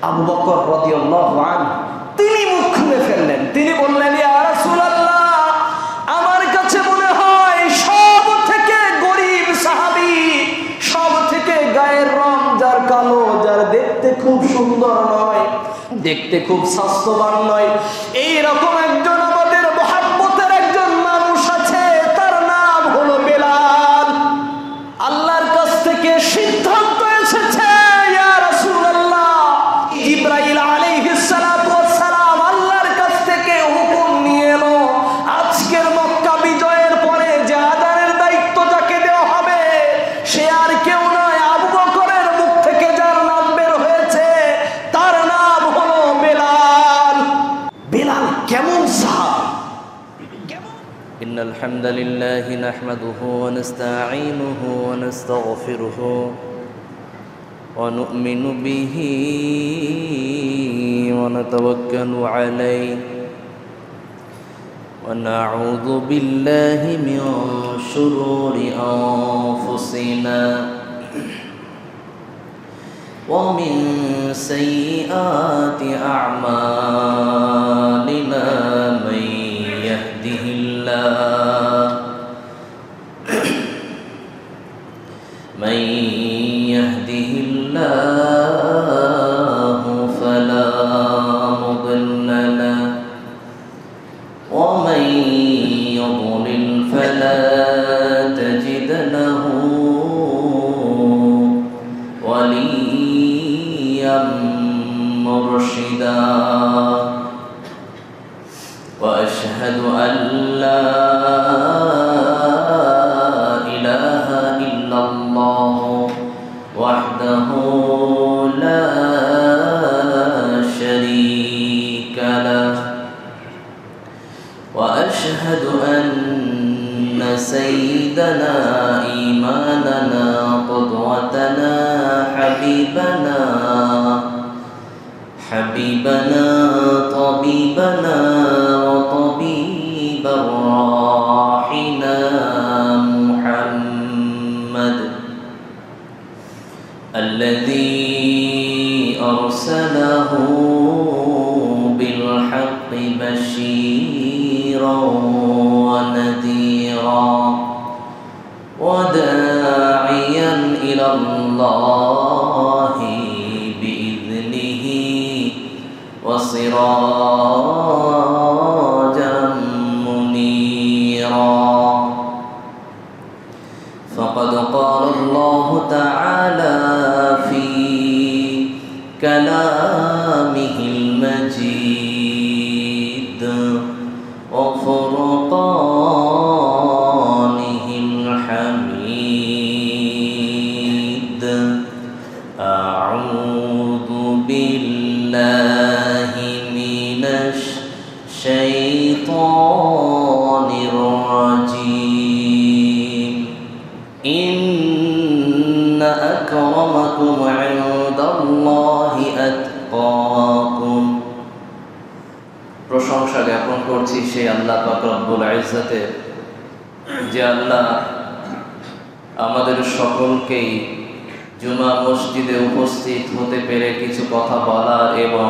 আবু বকর রাদিয়াল্লাহু আনহু তিনি মুখ খুলে ফেললেন। তিনি বললেন, ইয়া রাসূলুল্লাহ, আমার কাছে মনে হয় সব থেকে গরীব সাহাবী, সব থেকে গায়ের রং যার কালো, যার দেখতে খুব সুন্দর নয়, দেখতে খুব স্বাস্থ্যবান নয়, এইরকম একজন আমাদের মহব্বতের একজন মানুষ আছে, তার নাম হলো বেলাল। আল্লাহর কাছ থেকে সিদ্ধান্ত এসেছে, ইয়া রাসূলুল্লাহ, জিবরাইল আলাইহিস সালাতু ওয়াস সালাম আল্লাহর কাছ থেকে হুকুম নিয়ে এলো, আজকের মক্কা বিজয়ের পরে যে আযানের দায়িত্ব যাকে দেওয়া হবে সে আর কেউ নয়, আবু বকরের মুখ থেকে যার নাম বের হয়েছে তার নাম হলো বেলাল। বেলাল কেমন সাহাবী! ইন্নাল হামদালিল্লাহি নাহমাদুহু ওয়া নাস্তাঈনুহু ওয়া নাস্তাগফিরুহু ওয়া নু'মিনু বিহি ওয়া নাতাওয়াক্কালু আলাইহি ওয়া নাউযু বিল্লাহি মিন শুরুরি আনফুসিনা ওয়া মিন সাইয়্যাতি আ'মালিনা মান من يهده الله فلا مضل له ومن يضلل فلا تجد له وليا مرشدا وأشهد أن لا إله إلا الله وحده لا شريك له وأشهد أن سيدنا إيماننا قدوتنا حبيبنا طبيبنا وطبيب الراحنا محمد الذي أرسله بالحق بشيرا ونذيرا وداعيا إلى الله بإذنه وسراجا منيرا فقد قال الله تعالى في كلامه المجيد وفرقانه الحميد أعوذ بالله من الشيطان الرجيم إن أكرمكم عند الله أتقاكم প্রশংসা জ্ঞাপন করছি সেই আল্লাহ পাক রব্বুল ইজ্জতের, যে আল্লাহ আমাদের সকলকেই জুমা মসজিদে উপস্থিত হতে পেরে কিছু কথা বলার এবং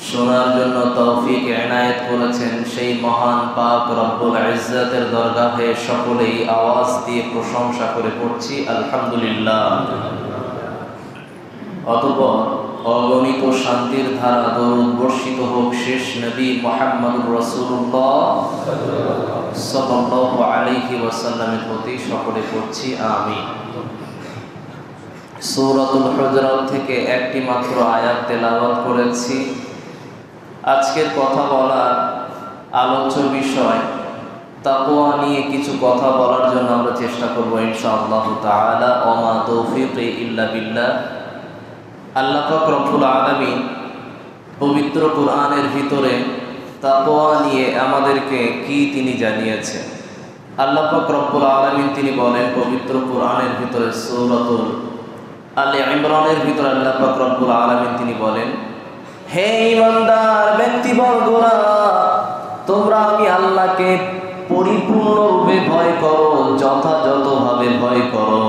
শোনার জন্য তৌফিক এনায়েত করেছেন। সেই মহান পাক রব্বুল ইজ্জতের দরগাহে সকলেই আওয়াজ দিয়ে প্রশংসা করে পড়ছি আলহামদুলিল্লাহ। অতঃপর অগণিত শান্তির ধারা দরুদ বর্ষিত হোক শেষ নবী মুহাম্মদুর রাসূলুল্লাহ সাল্লাল্লাহু আলাইহি ওয়াসাল্লামের প্রতি, সকলে পড়ছি আমিন। সূরাতুল হুজরাত থেকে একটি মাত্র আয়াত তেলাওয়াত করেছি। আজকের কথা বলার আলোচ্য বিষয় তাকওয়া নিয়ে কিছু কথা বলার জন্য আমরা চেষ্টা করব ইনশাআল্লাহ তাআলা। ওমা তৌফিকি ইল্লা বিল্লাহ। আল্লাহ পাক রব্বুল আলামিন পবিত্র কোরআনের ভিতরে তাকওয়া নিয়ে আমাদেরকে কি তিনি জানিয়েছেন। আল্লাহ পাক রব্বুল আলামিন তিনি বলেন পবিত্র কোরআনের ভিতরে সূরাতুল আলে ইমরানের ভিতরে আল্লাহ পাক রব্বুল আলামিন তিনি বলেন, হে ঈমানদার ব্যক্তিবর্গরা, তোমরা আমি আল্লাহকে পরিপূর্ণরূপে ভয় করো, যথাযথভাবে ভয় করো।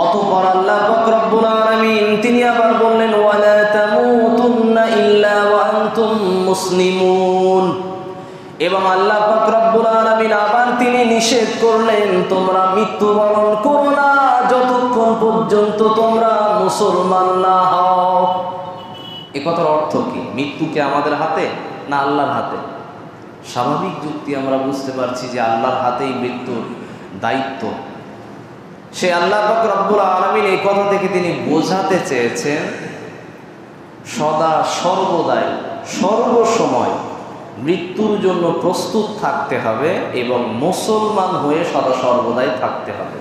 অতঃপর আল্লাহ পাক রব্বুল আলামিন তিনি আবার বললেন, ওয়ালা তামুতুন মুসলিমুন। এবং আল্লাহ পাক রব্বুল আলামিন আবার তিনি নিষেধ করলেন, তোমরা মৃত্যুবরণ করো না যতক্ষণ পর্যন্ত তোমরা মুসলমান না হও। এ কথার অর্থ কি? মৃত্যু কি আমাদের হাতে না আল্লাহর হাতে? স্বাভাবিক যুক্তি আমরা বুঝতে পারছি যে আল্লাহর হাতেই মৃত্যুর দায়িত্ব। সে আল্লাহ পাক রব্বুল আলামিন এই কথা থেকে তিনি বোঝাতে চেয়েছেন সদা সর্বদাই সর্বসময় মৃত্যুর জন্য প্রস্তুত থাকতে হবে এবং মুসলমান হয়ে সদা সর্বদাই থাকতে হবে।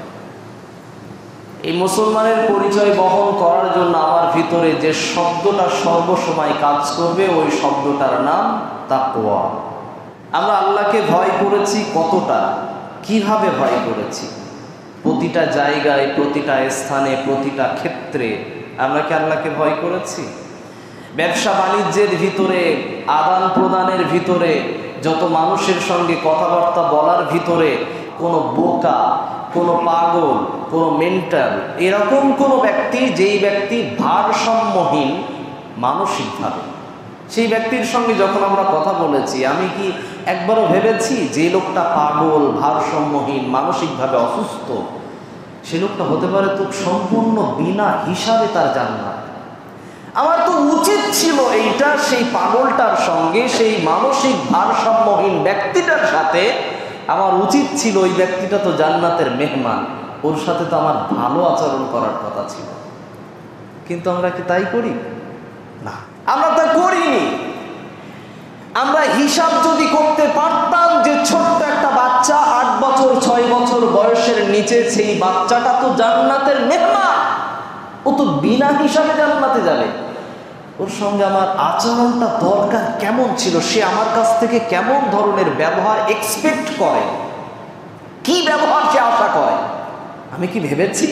এই মুসলমানের পরিচয় বহন করার জন্য আমার ভিতরে যে শব্দটা সর্বসময় কাজ করবে ওই শব্দটার নাম তাকওয়া। আমরা আল্লাহকে ভয় করেছি কতটা, কিভাবে ভয় করেছি? প্রতিটা জায়গায়, প্রতিটা স্থানে, প্রতিটা ক্ষেত্রে আমরা কি আল্লাহকে ভয় করেছি? ব্যবসা বাণিজ্যের ভিতরে, আদান প্রদানের ভিতরে, যত মানুষের সঙ্গে কথাবার্তা বলার ভিতরে কোনো বোকা, কোনো পাগল, কোনো মেন্টাল, এরকম কোনো ব্যক্তি, যেই ব্যক্তি ভারসাম্যহীন মানসিকভাবে, সেই ব্যক্তির সঙ্গে যখন আমরা কথা বলেছি, আমি কি একবারও ভেবেছি যে লোকটা পাগল, ভারসাম্যহীন, মানসিকভাবে অসুস্থ, সে লোকটা হতে পারে তো সম্পূর্ণ বিনা হিসাবে তার জান্নাত? আমার তো উচিত ছিল এইটা, সেই পাগলটার সঙ্গে, সেই মানসিক ভারসাম্যহীন ব্যক্তিটার সাথে আমার উচিত ছিল, ওই ব্যক্তিটা তো জান্নাতের মেহমান, ওর সাথে তো আমার ভালো আচরণ করার কথা ছিল। কিন্তু আমরা কি তাই করি? না, আমরা তা করিনি। আমরা হিসাব যদি করতে পারতাম যে ছোট্ট একটা বাচ্চা 8 বছর 6 বছর বয়সের নিচে, সেই বাচ্চাটা তো জান্নাতের মেহমান, ও তো বিনা হিসাবে জান্নাতে যাবে। ওর সঙ্গে আমার আচরণটা দরকার কেমন ছিল, সে আমার কাছ থেকে কেমন ধরনের ব্যবহার এক্সপেক্ট করে, কি ব্যবহার সে আশা করে, আমি কি ভেবেছি?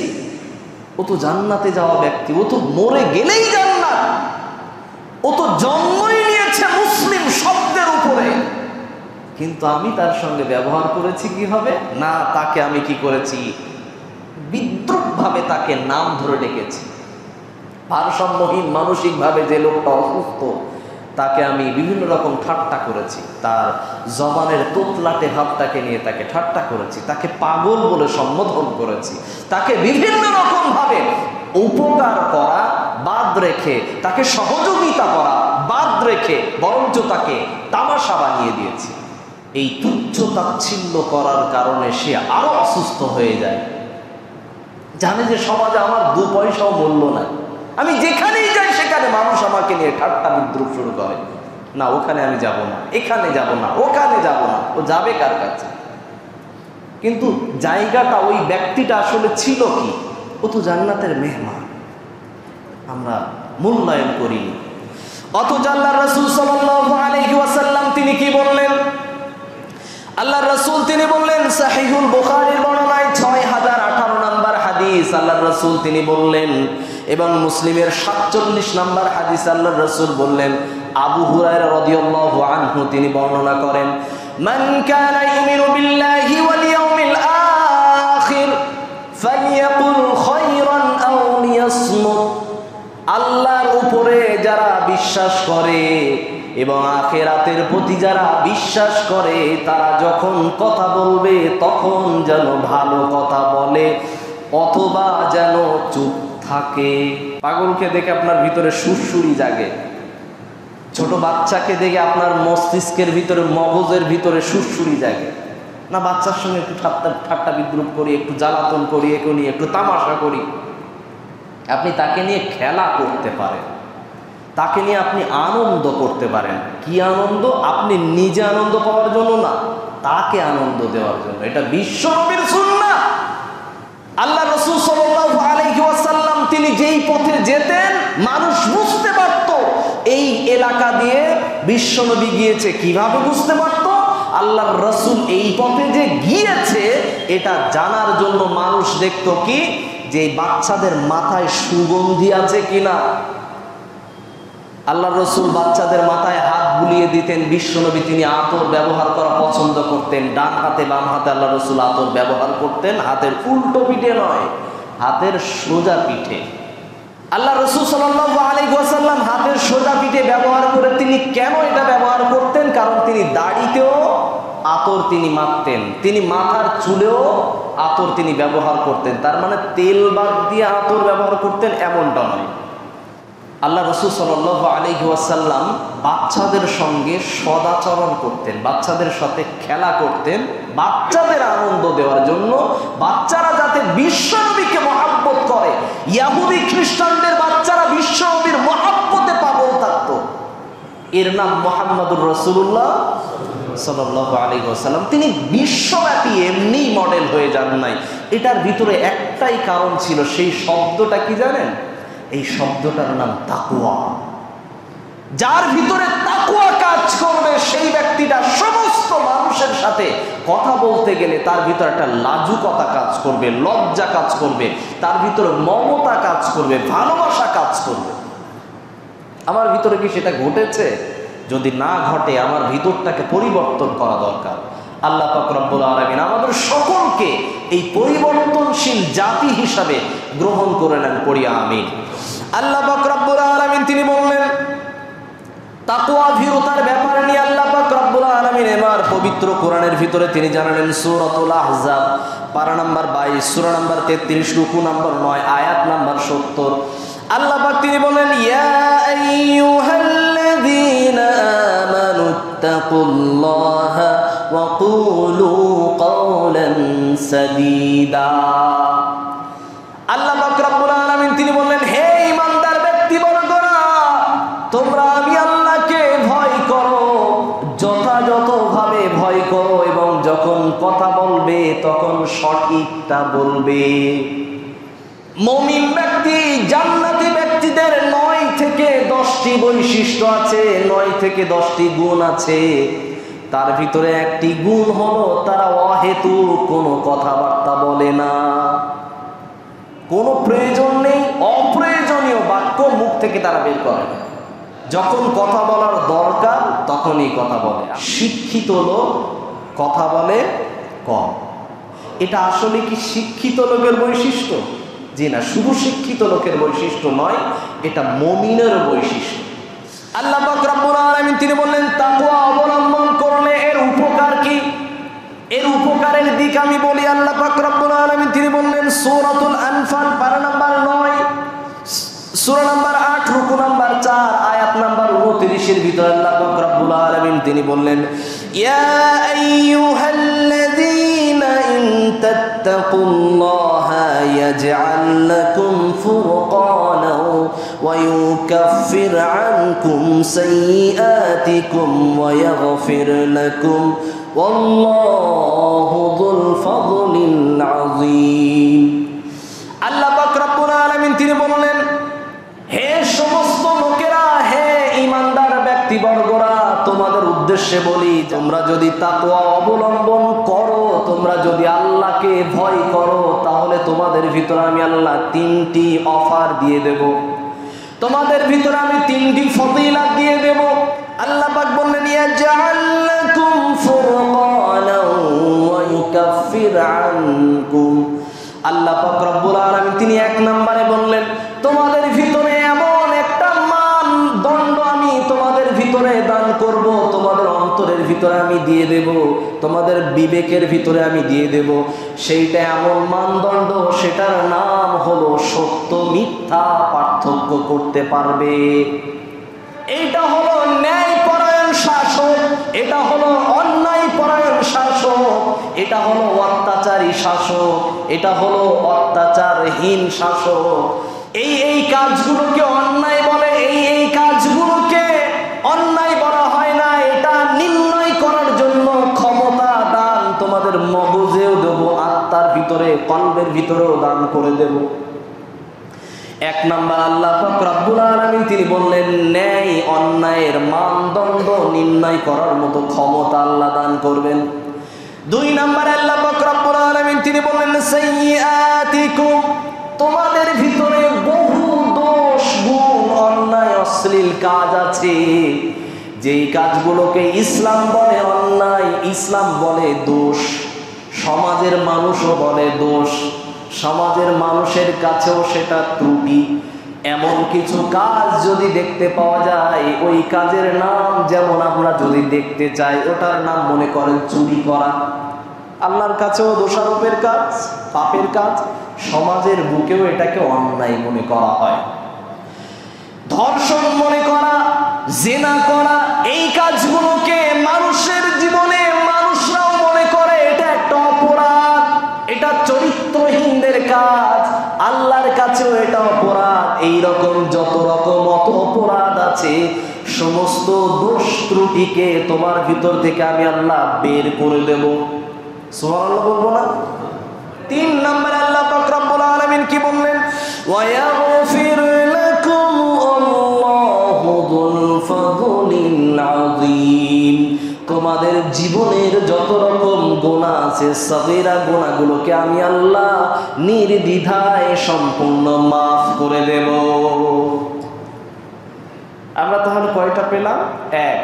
ও তো জান্নাতে যাওয়া ব্যক্তি, ও তো মরে গেলেই জান্নাত, ও তো জন্মই নিয়েছে মুসলিম শব্দের উপরে। কিন্তু আমি তার সঙ্গে ব্যবহার করেছি কিভাবে? না, তাকে আমি কি করেছি? বিদ্রুপভাবে তাকে নাম ধরে ডেকেছি। ভারসাম্যহীন মানসিকভাবে যে লোকটা অসুস্থ, তাকে আমি বিভিন্ন রকম ঠাট্টা করেছি, তার জবানের তোতলাটে ভাবটাকে নিয়ে তাকে ঠাট্টা করেছি, তাকে পাগল বলে সম্বোধন করেছি, তাকে বিভিন্ন রকম ভাবে উপকার করা বাদ রেখে, তাকে সহযোগিতা করা বাদ রেখে বরঞ্চ তাকে তামাশা বানিয়ে দিয়েছি। এই তুচ্ছ তাচ্ছিল্য করার কারণে সে আরো অসুস্থ হয়ে যায়, জানে যে সমাজে আমার 2 পয়সাও মূল্য নাই, আমি যেখানেই যাই সেখানে মানুষ আমাকে নিয়ে ঠাট্টা বিদ্রুপ শুরু করে। না, ওখানে আমি যাব না, এখানে যাব না, ওখানে যাব না। ও যাবে কার কাছে? কিন্তু জায়গাটা, ওই ব্যক্তিটা আসলে ছিল কি? ও তো জান্নাতের মেহমান, আমরা মূল্যায়ন করিনি। অথচ আল্লাহর রাসূল সাল্লাল্লাহু আলাইহি ওয়াসাল্লাম তিনি কি বললেন? আল্লাহর রাসূল তিনি বললেন, সহিহুল বুখারীর বর্ণনায় 6018 নম্বর হাদিস, আল্লাহর রাসূল তিনি বললেন, এবং মুসলিমের 47 নম্বর হাদিস আল্লাহর রাসূল বললেন, আবু হুরায়রা রাদিয়াল্লাহু আনহু তিনি বর্ণনা করেন, মান কানা ইউমিনু বিল্লাহি ওয়াল ইয়াউমিল আখির ফালইয়াকুল খায়রান আও লিয়াসমুত। আল্লাহর উপরে যারা বিশ্বাস করে এবং আখিরাতের প্রতি যারা বিশ্বাস করে, তারা যখন কথা বলবে তখন যেন ভালো কথা বলে অথবা যেন চুপ থাকে। পাগলকে দেখে আপনার ভিতরে সুরসুরি জাগে, ছোট বাচ্চাকে দেখে আপনার মস্তিষ্কের ভিতরে, মগজের ভিতরে সুরসুরি জাগে না? বাচ্চার সঙ্গে একটু ঠাট্টা বিদ্রুপ করি, একটু জ্বালাতন করি, একটু তামাশা করি, আপনি তাকে নিয়ে খেলা করতে পারেন, তাকে নিয়ে আপনি আনন্দ করতে পারেন। কি আনন্দ? আপনি নিজে আনন্দ পাওয়ার জন্য না, তাকে আনন্দ দেওয়ার জন্য। এটা বিশ্ব নবীর সুন্নাহ। আল্লাহ রাসূল সাল্লাল্লাহু আলাইহি ওয়াসাল্লাম তিনি যেই পথে যেতেন, মানুষ বুঝতে পারত এই এলাকা দিয়ে বিশ্ব নবী গিয়েছে। কিভাবে বুঝতে পারত? আল্লাহর রাসূল এই পথে যে গিয়েছে এটা জানার জন্য মানুষ দেখত কি, যে বাচ্চাদের মাথায় সুগন্ধি আছে কিনা। আল্লাহর রাসূল বাচ্চাদের মাথায় হাত বুলিয়ে দিতেন। বিশ্বনবী তিনি আতর ব্যবহার করা পছন্দ করতেন। ডান হাতে বাম হাতে আল্লাহর রাসূল আতর ব্যবহার করতেন, হাতের উল্টো পিঠে নয়, হাতের সোজা পিঠে। আল্লাহ রাসূল সাল্লাল্লাহু আলাইহি ওয়াসাল্লাম হাতের সোজা পিঠে ব্যবহার করে তিনি কেন এটা তিনি মাখতেন, তিনি মাথার চুলেও আতর তিনি ব্যবহার করতেন। তার মানে তেল বাদ দিয়ে আতর ব্যবহার করতেন এমনটা নয়। আল্লাহ রাসূল সাল্লাল্লাহু আলাইহি ওয়াসাল্লাম বাচ্চাদের সঙ্গে সদাচরণ করতেন, বাচ্চাদের সাথে খেলা করতেন, বাচ্চাদের আনন্দ দেওয়ার জন্য, বাচ্চারা যাতে বিশ্বনবীকে মহব্বত করে। ইহুদি খ্রিস্টানদের বাচ্চারা বিশ্বনবীর মহব্বতে পাগল থাকতো। এর নাম মুহাম্মদুর রাসূলুল্লাহ সাল্লাল্লাহু আলাইহি ওয়াসাল্লাম। তিনি বিশ্বব্যাপী এমনি মডেল হয়ে যান নাই, এটার ভিতরে একটাই কারণ ছিল। সেই শব্দটা কি জানেন? এই শব্দটার নাম তাকওয়া। যার ভিতরে তাকওয়া কাজ করবে সেই ব্যক্তিটা সমস্ত মানুষের সাথে কথা বলতে গেলে তার ভিতরে একটা লাজুকতা কাজ করবে, লজ্জা কাজ করবে, তার ভিতরে মমতা কাজ করবে, ভালোবাসা কাজ করবে। আমার ভিতরে কি সেটা ঘটেছে? যদি না ঘটে আমার ভিতরটাকে পরিবর্তন করা দরকার। আল্লাহ পাক রব্বুল আলামিন আমাদের সকলকে এই পরিবর্তনশীল জাতি হিসাবে গ্রহণ করে নেন, পড়ি আমিন। আল্লাহ পাক রব্বুল আলামিন তিনি বললেন তাকওয়া ভীরুতার ব্যাপার নিয়ে আল্লাহ পাক রব্বুল আলামিন এবার পবিত্র কোরআনের ভিতরে তিনি জানালেন সূরাতুল আহজাব পারা নাম্বার 22, সূরা নাম্বার 33, রুকু নাম্বার 9, আয়াত নাম্বার 70। আল্লাহ পাক তিনি বলেন ইয়া আইয়ুহাল্লাযীনা আমানুত্তাকুল্লাহা ওয়া কুলু কাওলান সাদীদা। আল্লাহ পাক রব্বুল আলামিন তিনি বললেন হে ঈমানদার ব্যক্তিবর্গরা, তোমরা আমি আল্লাহকে ভয় করো, যথাযথভাবে ভয় করো, এবং যখন কথা বলবে তখন সঠিকটা বলবে। মুমিন ব্যক্তি, জান্নাতি ব্যক্তিদের 9 থেকে 10টি বৈশিষ্ট্য আছে, 9 থেকে 10টি গুণ আছে। তার ভিতরে একটি গুণ হলো তারা অহেতুক কোনো কথাবার্তা বলে না। কোনো প্রয়োজন নেই, অপ্রয়োজনীয় বাক্য মুখ থেকে তারা বের করে না। যখন কথা বলার দরকার তখনই কথা বলে। শিক্ষিত লোক কথা বলে কম। এটা আসলে কি শিক্ষিত লোকের বৈশিষ্ট্য? জি না, শুধু শিক্ষিত লোকের বৈশিষ্ট্য নয়, এটা মুমিনের বৈশিষ্ট্য। আল্লাহ পাক রব্বুল আলামিন তিনি বললেন তাকওয়া অবলম্বন করলে এর উপকার কি? এর উপকারের দিক আমি বলি। আল্লাহ পাক রব্বুল আলামিন তিনি বললেন সূরাতুল আনফাল পারা নাম্বার 9, সূরা নাম্বার 8, রুকু নাম্বার 4, আয়াত নাম্বার 29 এর ভিতরে আল্লাহ পাক রব্বুল আলামিন তিনি বললেন ইয়া আইয়ুহাল্লাযীনা ইন তাত্তাকুল্লাহা ইয়াজআল লাকুম ফুরকানা ওয়া ইউকাফির আনকুম সাইয়্যাতিকুম ওয়া ইয়াগফির লাকুম ওয়াল্লাহু যুল ফাদলিল আযীম। আল্লাহ পাক রব্বুল আলামিন তিনি বললেন হে সমস্ত লোকেরা, হে ঈমানদার ব্যক্তিবর্গরা, তোমাদের উদ্দেশ্যে বলি, তোমরা যদি তাকওয়া অবলম্বন করো, তোমরা যদি আল্লাহকে ভয় করো, তাহলে তোমাদের ভিতরে আমি আল্লাহ 3টি অফার দিয়ে দেব, তোমাদের ভিতরে আমি 3টি ফজিলত দিয়ে দেব। আল্লাহ পাক বললেন ইয়াজআল লাকুম ফুরকানা ওয়া ইউকাফির আনকুম। আল্লাহ পাক রব্বুল আলামিন তিনি 1 নম্বরে বললেন তোমাদের ভিতরে এমন একটা মানদণ্ড আমি তোমাদের ভিতরে দান করব, তোমাদের অন্তরের ভিতরে আমি দিয়ে দেব, তোমাদের বিবেকের ভিতরে আমি দিয়ে দেব। সেইটা এমন মানদণ্ড, সেটার নাম হলো সত্য মিথ্যা পার্থক্য করতে পারবে। এইটা হলো ন্যায়পরায়ণ শাসক, এটা হলো অন্যায় পরায়ণ শাসক, এটা হলো অত্যাচারী শাসক, এটা হলো অত্যাচারহীন শাসক। এই কাজগুলোকে অন্যায় বলে, এই কাজগুলোকে অন্যায় বলা হয় না। এটা নির্ণয় করার জন্য ক্ষমতা দান তোমাদের মগজেও দেব, আত্মার ভিতরে, কলবের ভিতরেও দান করে দেব। 1 নম্বর আল্লাহ পাক রব্বুল আলামিন তিনি বললেন ন্যায় অন্যায়ের মানদণ্ড নির্ণয় করার মতো ক্ষমতা আল্লাহ দান করবেন। 2 নম্বর আল্লাহ পাক রব্বুল আলামিন তিনি বললেন সাইয়্যাতিকুম, তোমাদের ভিতরে বহু দোষ, গুণ, অন্যায়, অশ্লীল কাজ আছে, যেই কাজগুলোকে ইসলাম বলে অন্যায়, ইসলাম বলে দোষ, সমাজের মানুষও বলে দোষ, সমাজের মানুষের কাছেও সেটা ত্রুটি। এমন কিছু কাজ যদি দেখতে পাওয়া যায়, ওই কাজের নাম যেমন আমরা যদি দেখতে চাই, ওটার নাম মনে করেন চুরি করা। আল্লাহর কাছেও দোষারোপের কাজ, পাপের কাজ, সমাজের বুকেও এটাকে অন্যায় মনে করা হয়। ধর্ষণ মনে করা, জিনা করা, এই কাজগুলোকে মানুষের জীবনে মানুষরাও মনে করে এটা একটা অপরাধ, এটা চরিত্রহীনদের কাজ। আল্লাহর কাছেও এটা অপরাধ। এই রকম যত রকম অপরাধ আছে, সমস্ত দোষ ত্রুটিকে তোমার ভিতর থেকে আমি আল্লাহ বের করে দেব। সুবহানাল্লাহ বলবো না? 3 নম্বরে আল্লাহ পাক রব্বুল আলামিন কি বললেন? ওয়ায়াগফির লাকুম আল্লাহু যুল ফাদলিল আযীম। তোমাদের জীবনের যত রকম গুনাহ আছে, সাগীরা গুনাহগুলোকে আমি আল্লাহ নির্দ্বিধায় সম্পূর্ণ মাফ করে দেব। আমরা তাহলে কয়টা পেলাম? 1,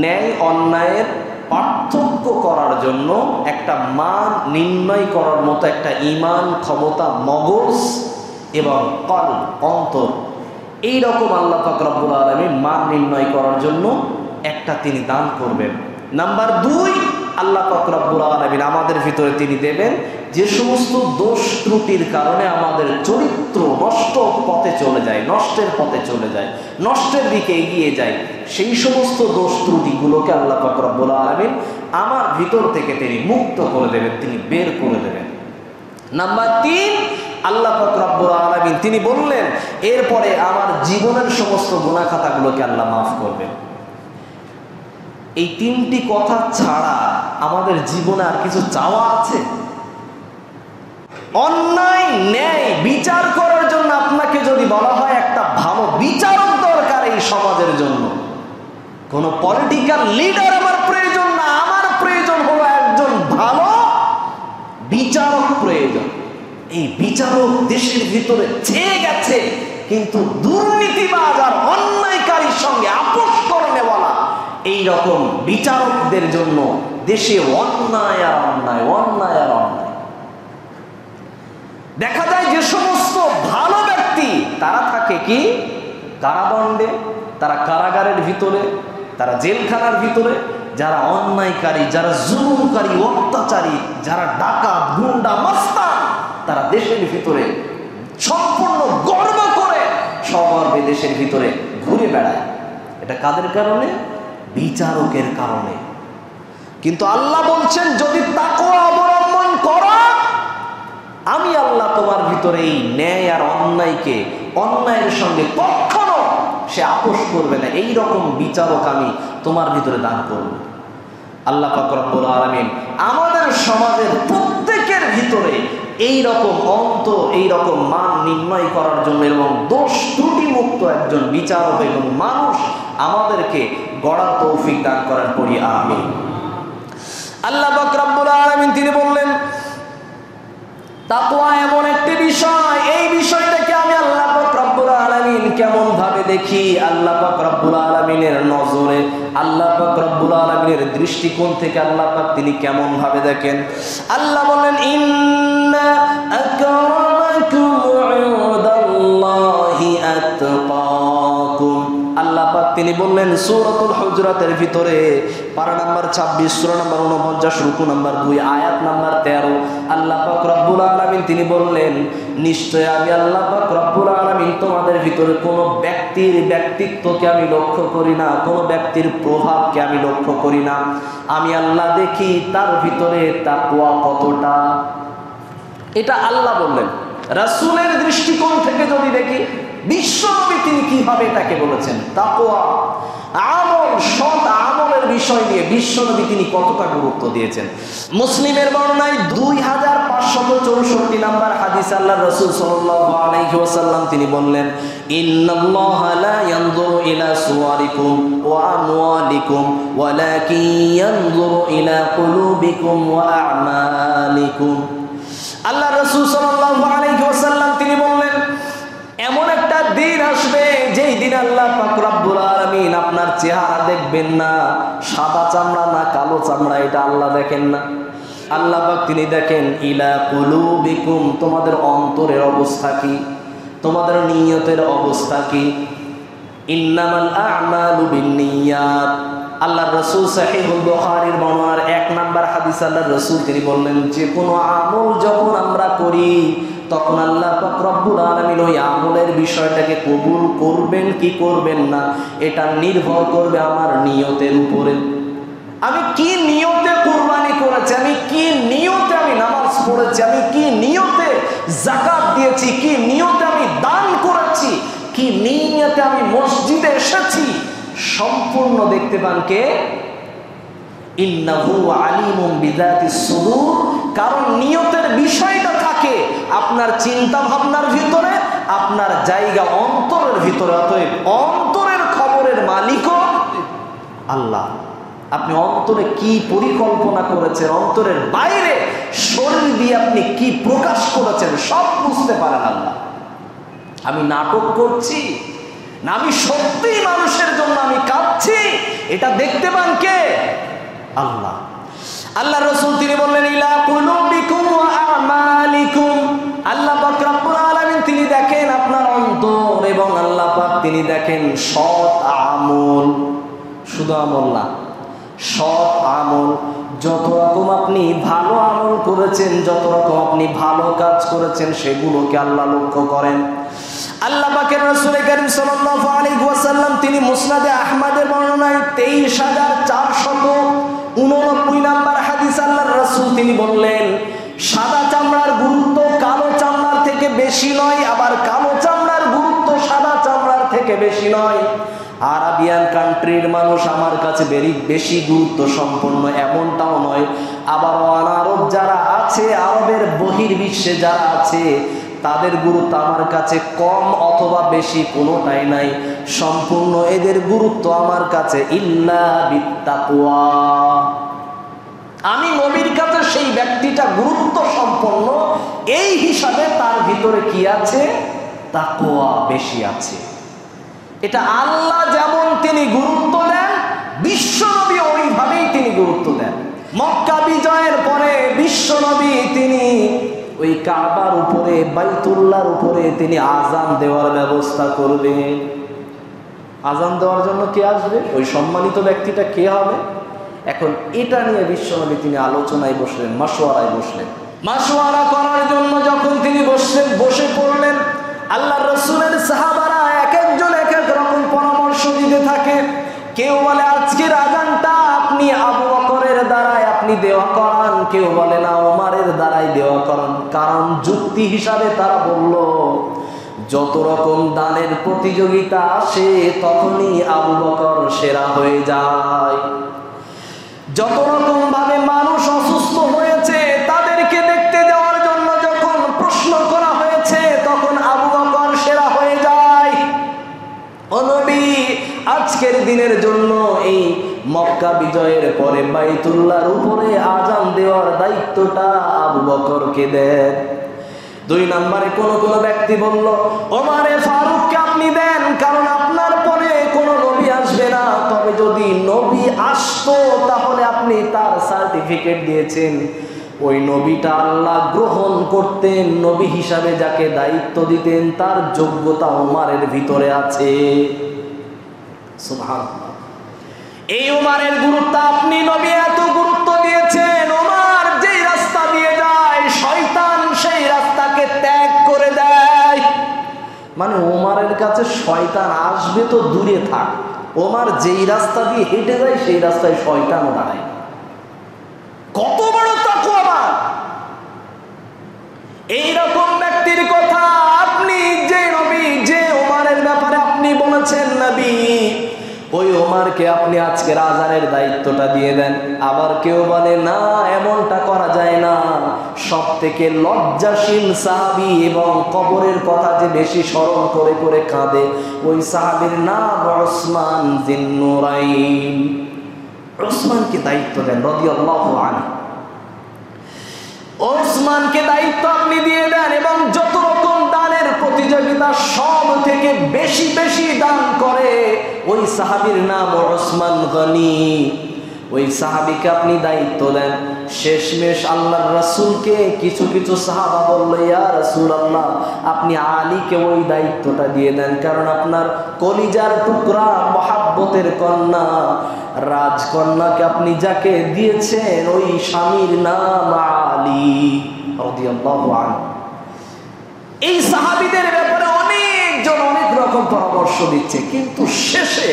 ন্যায় অন্যায়ের পার্থক্য করার জন্য একটা মান নির্ণয় করার মতো একটা ঈমান, ক্ষমতা, মগজ এবং কল, অন্তর, এই রকম আল্লাহ পাক রব্বুল আলামিন মান নির্ণয় করার জন্য একটা তিনি দান করবেন। নাম্বার 2, আল্লাহ পাক রব্বুল আলামিন আমাদের ভিতরে তিনি দেবেন যে সমস্ত দোষ ত্রুটির কারণে আমাদের চরিত্র নষ্ট পথে চলে যায়, নষ্টের পথে চলে যায়, নষ্টের দিকে এগিয়ে যায়, সেই সমস্ত দোষ ত্রুটিগুলোকে আল্লাহ পাক রব্বুল আলামিন আমার ভিতর থেকে তিনি মুক্ত করে দেবেন, তিনি বের করে দেবেন। নাম্বার 3, আল্লাহ পাক রব্বুল আলামিন তিনি বললেন এরপরে আমার জীবনের সমস্ত গুনাহ খাতাগুলোকে আল্লাহ মাফ করবেন। এই 3টি কথা ছাড়া আমাদের জীবনে আর কিছু চাওয়া আছে? অন্যায় ন্যায় বিচার করার জন্য আপনাকে যদি বলা হয় একটা ভালো বিচারক দরকার এই সমাজের জন্য, কোন পলিটিক্যাল লিডার আমার প্রয়োজন না, আমার প্রয়োজন হলো একজন ভালো বিচারক প্রয়োজন। এই বিচারক দেশের ভিতরে ছেয়ে গেছে, কিন্তু দুর্নীতিবাজ আর অন্যায়কারীর সঙ্গে আপোষ করে নেওয়ালা, এই রকম বিচারকদের জন্য দেশে অন্যায় আর অন্যায়, অন্যায় আর অন্যায়। দেখা যায় যে সমস্ত ভালো ব্যক্তি তারা থাকে কি কারাদণ্ডে, তারা কারাগারের ভিতরে, তারা জেলখানার ভিতরে। যারা অন্যায়কারী, যারা জুলুমকারী, অত্যাচারী, যারা ডাকাত, গুন্ডা, মাস্তান, তারা দেশের ভিতরে সম্পূর্ণ গর্ব করে সগর্বে দেশের ভিতরে ঘুরে বেড়ায়। এটা কাদের কারণে? বিচারকের কারণে। কিন্তু আল্লাহ বলছেন যদি তাকওয়া অবলম্বন করো, আমি আল্লাহ তোমার ভিতরে এই ন্যায় আর অন্যায়কে, অন্যায়ের সঙ্গে কখনো সে আপোষ করবে না, এই রকম বিচারক আমি তোমার ভিতরে দান করব। আল্লাহ পাক রব্বুল আলামিন আমাদের সমাজের প্রত্যেকের ভিতরে এই রকম এই রকম মান নির্ণয় করার জন্য এবং দোষ ত্রুটি মুক্ত একজন বিচারক এবং মানুষ আমাদেরকে গড়ার তৌফিক দান করার পরি আমিন। আল্লাহ পাক রব্বুল আলামিন তিনি বললেন তাকওয়া এমন একটি বিষয়, এই বিষয়টাকে আমি আল্লাহ পাক রব্বুল আলামিন কেমন ভাবে দেখি, আল্লাহ পাক রব্বুল আলামিনের নজরে, আল্লাহ পাক রব্বুল আলামিনের দৃষ্টিকোণ থেকে আল্লাহ পাক তিনি কেমন ভাবে দেখেন। আল্লাহ বলেন ইন্না আকরামাকুম ইনদাল্লাহি আতকাকুম। আল্লাহ পাক তিনি বললেন সূরাতুল হুজরাতের ভিতরে পারা নাম্বার 26, সূরা নাম্বার 49, রুকু নাম্বার 2, আয়াত নাম্বার 13, আল্লাহ পাক রব্বুল আলামিন তিনি বললেন নিশ্চয় আমি আল্লাহ পাক রব্বুল আলামিন তোমাদের ভিতরে কোনো ব্যক্তির ব্যক্তিত্বকে আমি লক্ষ্য করি না, কোনো ব্যক্তির প্রভাবকে আমি লক্ষ্য করি না, আমি আল্লাহ দেখি তার ভিতরে তাকওয়া কতটা। এটা আল্লাহ বললেন। রাসূলের দৃষ্টিকোণ থেকে যদি দেখি, বিশ্বনবী তিনি কিভাবে এটাকে বলেছেন, তাকওয়া আমল, সৎ আমলের বিষয় নিয়ে বিশ্বনবী তিনি কতটা গুরুত্ব দিয়েছেন। মুসলিমের বর্ণনায় 2564 নাম্বার হাদিস আল্লাহ রাসূল সাল্লাল্লাহু আলাইহি ওয়াসাল্লাম তিনি বললেন ইন্নাল্লাহা লা ইয়ানজুরু ইলা সুওয়ারিকুম ওয়া আমওয়ালিকুম ওয়ালাকিন ইয়ানজুরু ইলা কুলুবিকুম ওয়া আ'মালিকুম। আল্লাহ রাসূল সাল্লাল্লাহু আলাইহি ওয়াসাল্লাম তিনি বললেন এমন একটা দিন আসবে যেই দিন আল্লাহ পাক রব্বুল আলামিন আপনার চেহারা দেখবেন না, সাদা চামড়া না কালো চামড়া, এটা আল্লাহ দেখেন না। আল্লাহ পাক তিনি দেখেন ইলা কুলুবিকুম, তোমাদের অন্তরের অবস্থা কি, তোমাদের নিয়তের অবস্থা কি? ইন্নামাল আ'মালু বিন্নিয়াত। আল্লাহর রাসূল সহিহুল বুখারীর বর্ণনার 1 নাম্বার হাদিস আল্লাহর রাসূল তিনি বললেন, যে কোনো আমল যখন আমরা করি তখন আল্লাহ পাক রব্বুল আলামিন ওই আমলের বিষয়টাকে কবুল করবেন কি করবেন না এটা নির্ভর করবে আমার নিয়তের উপরে। আমি কি নিয়তে কুরবানি করেছি, আমি কি নিয়তে আমি নামাজ পড়েছি, আমি কি নিয়তে যাকাত দিয়েছি, কি নিয়তে আমি দান করেছি, কি নিয়তে আমি মসজিদে এসেছি, সম্পূর্ণ দেখতে পান কে? ইন্নাহু আলিমুম বিযাতিস সুদূর। কারণ নিয়তের বিষয়টা থাকে আপনার চিন্তা ভাবনার ভিতরে, আপনার জায়গা অন্তরের ভিতরে। অতএব অন্তরের খবরের মালিকও আল্লাহ। আপনি অন্তরে কি পরিকল্পনা করেছেন, অন্তরের বাইরে শরীর দিয়ে আপনি কি প্রকাশ করেছেন, সব বুঝতে পারেন আল্লাহ। আমি নাটক করছি না আমি সত্যিই মানুষের জন্য আমি কাঁদছি, এটা দেখতে পান কে? আল্লাহ। আল্লাহ রাসূল তিনি বললেন, ইলা কুলুবিকুম ওয়া আমালিকুম। আল্লাহ পাক রব্বুল আলামিন তিনি দেখেন আপনার অন্তর, এবং আল্লাহ পাক তিনি দেখেন সৎ আমল। শুধু আমল না, সৎ আমল। যত রকম আপনি ভালো আমল করেছেন, যত রকম আপনি ভালো কাজ করেছেন, সেগুলোকে আল্লাহ লক্ষ্য করেন। আল্লাহ পাকের রাসূল কারীম সাল্লাল্লাহু আলাইহি ওয়াসাল্লাম তিনি মুসনাদে আহমদের বর্ণনায় 23,489 নাম্বার হাদিস আল্লাহর রাসূল তিনি বললেন, সাদা চামড়ার গুরুত্ব কালো চামড়ার থেকে বেশি নয়, আবার কালো চামড়ার গুরুত্ব সাদা চামড়ার থেকে বেশি নয়। আরাবিয়ান কান্ট্রির মানুষ আমার কাছে বেশি গুরুত্ব সম্পন্ন এমনটাও নয়, আবার অনারব যারা আছে, আরবের বহির্বিশ্বে যারা আছে, তাদের গুরুত্ব আমার কাছে কম অথবা বেশি কোনোটাই নাই। সম্পূর্ণ এদের গুরুত্ব আমার কাছে ইল্লা বিত্তাকওয়া। আমি নবীর কাছে সেই ব্যক্তিটা গুরুত্ব সম্পন্ন এই হিসাবে তার ভিতরে কি আছে? তাকওয়া বেশি আছে। এটা আল্লাহ যেমন তিনি গুরুত্ব দেন, বিশ্বনবী ওইভাবেই তিনি গুরুত্ব দেন। মক্কা বিজয়ের পরে বিশ্বনবী তিনি ওই কাবার উপরে, বাইতুল্লাহর উপরে তিনি আজান দেওয়ার ব্যবস্থা করবেন। আজান দেওয়ার জন্য কে আসবে? ওই সম্মানিত ব্যক্তিটা কে হবে? এখন এটা নিয়ে বিশ্বনবী তিনি আলোচনায় বসলেন, মাশওয়ারায় বসলেন। মাশওয়ারা করার জন্য যখন তিনি বসে পড়লেন, আল্লাহর রাসূলের সাহাবারা এক একজন এক এক রকম পরামর্শ দিতে থাকে। কেউ বলে আজকের আজানটা আপনি আবু বকরের দ্বারাই আপনি দেওয়া করান, কেউ বলে না ওমরের দ্বারাই দেওয়া করান। কারণ যুক্তি হিসাবে তারা বলল, যত রকম দানের প্রতিযোগিতা আসে তখনই আবু বকর সেরা হয়ে যায়। যত রকম ভাবে মানুষ অসুস্থ হয়েছে তাদেরকে দেখতে যাওয়ার জন্য যখন প্রশ্ন করা হয়েছে তখন আবু বকর সেরা হয়ে যায়। ও নবী, আজকের দিনের জন্য এই মক্কা বিজয়ের পরে বাইতুল্লাহর উপরে আজান দেওয়ার দায়িত্বটা আবু বকরকে দেন। 2 নম্বরে কোন ব্যক্তি বলল, ওমরে ফারুককে আপনি দেন, কারণ আপনার পরে কোনো নবী আসবে না। তবে যদি নবী আসতো তাহলে আপনি তার সার্টিফিকেট দিয়েছেন, ওই নবীটা আল্লাহ গ্রহণ করতেন, নবী হিসাবে যাকে দায়িত্ব দিতেন তার যোগ্যতা ওমরের ভিতরে আছে। সুবহানাল্লাহ। এই ওমরের গুরুত্ব আপনি নবী এত গুরুত্ব দিয়েছেন, ওমর যেই রাস্তা দিয়ে যায় শয়তান সেই রাস্তাকে ত্যাগ করে দেয়। মানে ওমরের কাছে শয়তান আসবে তো দূরে থাক, ওমর যেই রাস্তা দিয়ে হেঁটে যায় সেই রাস্তায় শয়তানও দাঁড়ায়। কত বড় তাকওয়া! এইরকম ব্যক্তির কথা আপনি যে নবী, যে ওমরের ব্যাপারে আপনি বলেছেন নবী, ওই ওমরকে আপনি আজকের আজানের দায়িত্বটা দিয়ে দেন। আবার কেউ বলে না, এমনটা করা যায় না। সব থেকে লজ্জাশীল সাহাবী এবং কবরের কথা যে বেশি স্মরণ করে করে কাঁদে, ওই সাহাবীর নাম উসমান যিন্নুরাইন। উসমানকে দায়িত্ব দেন রাদিয়াল্লাহু আনহু। ওসমানকে দায়িত্ব আপনি দিয়ে দেন, এবং যত রকম দানের প্রতিযোগিতা সব থেকে বেশি বেশি দান করে ওই সাহাবীর নাম ওসমান গনি। ওই সাহাবীকে আপনি দায়িত্ব দেন। শেষমেশ আল্লাহর রাসূলকে কিছু কিছু সাহাবা বলল, ইয়া রাসূলুল্লাহ, আপনি আলীকে ওই দায়িত্বটা দিয়ে দেন, কারণ আপনার কলিজার টুকরা মহাব্বতের কন্যা রাজকন্যাকে আপনি যাকে দিয়েছেন ওই স্বামীর নাম আলী রাদিয়াল্লাহু আনহু। এই সাহাবীদের ব্যাপারে অনেকজন অনেক রকম পরামর্শ দিচ্ছে, কিন্তু শেষে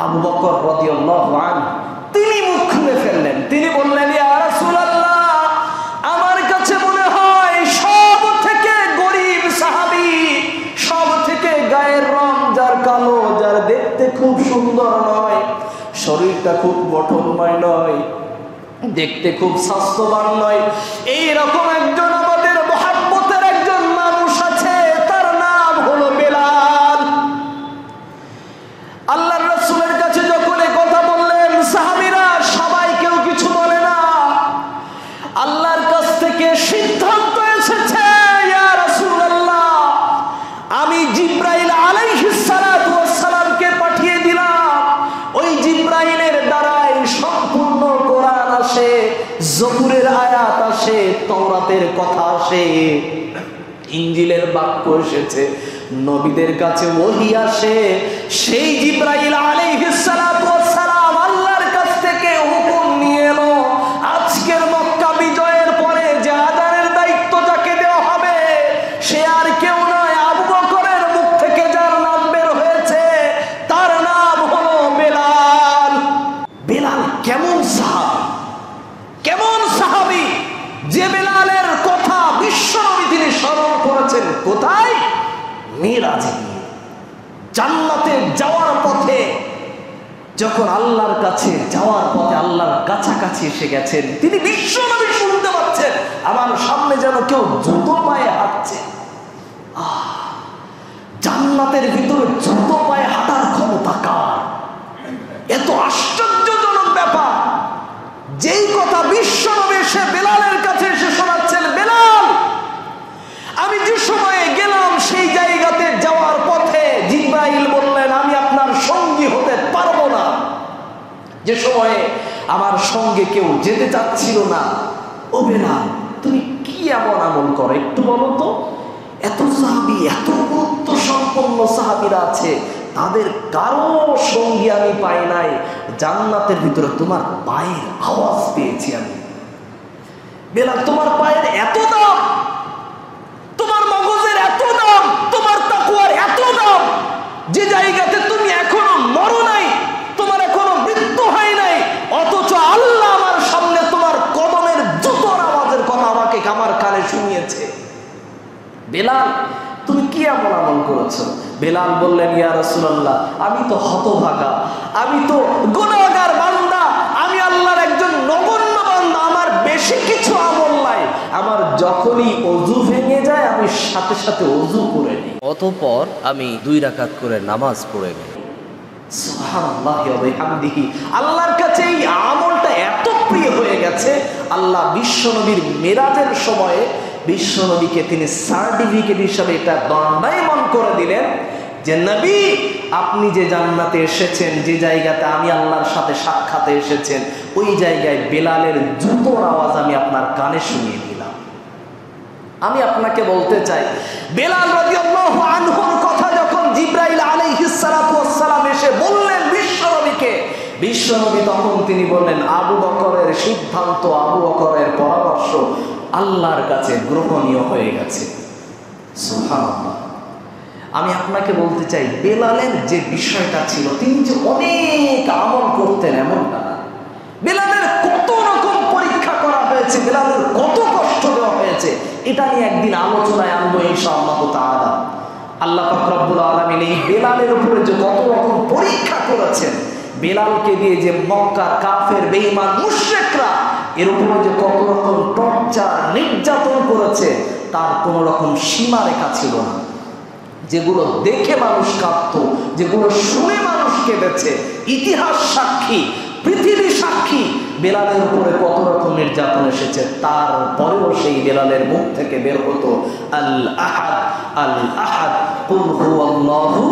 আবু বকর রাদিয়াল্লাহু আনহু তিনি মুখ খুলে ফেললেন। তিনি বললেন, ইয়া রাসূলুল্লাহ, আমার কাছে মনে হয় সব থেকে গরীব সাহাবী, সব থেকে গায়ের রং যার কালো, যার দেখতে খুব সুন্দর নয়, শরীরটা খুব গঠনময় নয়, দেখতে খুব স্বাস্থ্যবান নয়, এই রকম একজন আমাদের মহব্বতের একজন মানুষ আছে, তার নাম হলো বেলাল। আল্লাহর রাসূলের কাছে যখন এই কথা বললেন, সাহাবীরা সবাই কেউ কিছু বলে না। আল্লাহর কাছ থেকে সিদ্ধান্ত এসেছে, ইয়া রাসূলুল্লাহ, আমি জিবরাইল আলাইহিস সালাতু ওয়াস সালামকে পাঠিয়ে দিলাম। ওই জিবরাইলের দ্বারাই সম্পূর্ণ কোরআন আসে, জবুরের আয়াত আসে, তাওরাতের কথা আসে, ইনজিলের বাক্য এসেছে, নবীদের কাছে ওহী আসে। সেই জিবরাইল আলাইহিস সালাতু ওয়াস সালাম আল্লাহর কাছ থেকে হুকুম নিয়ে এলো, আজকের মক্কা বিজয়ের পরে যে আযানের দায়িত্ব যাকে দেওয়া হবে সে আর কেউ নয়, আবু বকরের মুখ থেকে যার নাম বের হয়েছে তার নাম হলো বেলাল। বেলাল কেমন সাহাবী, কেমন সাহাবী, যে বেলালের কথা বিশ্বনবী তিনি স্মরণ করেছেন কোথায়? মিরাজে, জান্নাতে যাওয়ার পথে, যখন আল্লাহর কাছে যাওয়ার পথে আল্লাহর কাছাকাছি এসে গেছেন, তিনি বিশ্বনবী শুনতে পাচ্ছেন আমার সামনে যেন কেউ জুতো পায়ে হাঁটছে। জান্নাতের ভিতরে জুতো পায়ে হাঁটার ক্ষমতা কার? এত আশ্চর্যজনক ব্যাপার, যেই কথা বিশ্বনবী এসে বেলালের কাছে এসে শোনাচ্ছেন, বেলাল, আমি যে সময়ে গেলাম সেই জায়গাতে যাওয়ার পথে জিবরাইল বললেন আমি আপনার সঙ্গী হতে পারবো না। যে সময়ে আমার সঙ্গে কেউ যেতে চাচ্ছিল না, ও বেলাল, তুমি কি এমন আমল করো একটু বলো তো? এত সাহাবী, এত গুরুত্ব সম্পন্ন সাহাবীরা আছে, তাদের কারো সঙ্গী আমি পাই নাই। জান্নাতের ভিতরে তোমার পায়ের আওয়াজ পেয়েছি আমি। বেলাল, তোমার পায়ের এত দাম, তোমার মগজের এত দাম, তোমার তাকওয়ার এত দাম, যে জায়গাতে তুমি এখনো মরো নাই, তোমার এখনো মৃত্যু হয় নাই, অথচ আল্লাহ আমার সামনে তোমার কদমের জুতোর আওয়াজের কথা আমাকে আমার কানে শুনিয়েছে। বেলাল, তুমি কি এমন আমল করেছো? বেলাল বললেন, ইয়া রাসূলুল্লাহ, আমি তো হতভাগা, আমি তো গুনাহগার বান্দা, আমি আল্লাহর একজন নগণ্য বান্দা, আমার বেশি কিছু আমল নাই, আমার যখনই ওযু ভেঙে যায় আমি সাথে সাথে ওযু করে নিই, অতঃপর আমি 2 রাকাত করে নামাজ পড়ে নিই। সুবহানাল্লাহি ওয়া বিহামদিহি। আল্লাহর কাছে এই আমলটা এত প্রিয় হয়ে গেছে, আল্লাহ বিশ্বনবীর মেরাজের সময়ে বিশ্বনবীকে তিনি সার্টিফিকেট হিসাবে এটা দণ্ডায়মান করে দিলেন যে নবী, আপনি যে জান্নাতে এসেছেন, যে জায়গাতে আমি আল্লাহর সাথে সাক্ষাতে এসেছেন, ওই জায়গায় বেলালের জুতোর আওয়াজ আমি আপনার কানে শুনিয়ে দিলাম। আমি আপনাকে বলতে চাই, বেলাল রাদিয়াল্লাহু আনহুর কথা যখন জিবরাইল আলাইহিস সালাতু ওয়াস সালাম এসে বললেন বিশ্বনবীকে, বিশ্বনবী তখন তিনি বললেন, আবু বকরের সিদ্ধান্ত, আবু বকরের পরামর্শ আল্লাহর কাছে গ্রহণীয় হয়ে গেছে। সুবহানাল্লাহ। আমি আপনাকে বলতে চাই, বেলালের যে বিষয়টা ছিল, তিনি যে অনেক আমল করতেন এমনটা না। বেলালের কত রকম পরীক্ষা করা হয়েছে, বেলালের কত কষ্ট দেওয়া হয়েছে, এটা নিয়ে একদিন আলোচনায় আনবো ইনশাআল্লাহ তাআলা। আল্লাহ পাক রব্বুল আলামিন এই বেলালের উপরে যে কত রকম পরীক্ষা করেছেন, বেলালকে দিয়ে যে মক্কার কাফের বেঈমান মুশরিকরা এর উপরে যে কত রকম টর্চার নির্যাতন করেছে, তার কোন রকম সীমারেখা ছিল না। যেগুলো দেখে মানুষ কাঁদত, যেগুলো শুনে মানুষ কেঁদেছে, ইতিহাস সাক্ষী, পৃথিবী সাক্ষী বেলালের উপরে কত রকম নির্যাতন এসেছে। তারপরেও সেই বেলালের মুখ থেকে বের হতো আল আহাদ, আল আহাদ, কুল হুয়াল্লাহু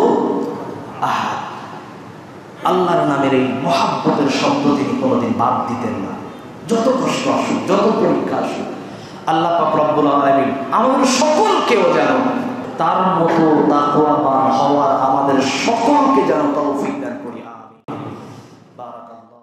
আহাদ। আল্লাহর নামের এই মহাব্বতের শব্দ তিনি কোনোদিন বাদ দিতেন না। যত কষ্ট আসুক, যত পরীক্ষা আসুক, আল্লাহ পাক রব্বুল আলামিন আমাদের সকলকেও যেন তার মতো তাকওয়াবান হওয়ার আমাদের সকলকে যেন তৌফিক দান করি। আমিন। বারাকাল্লাহ।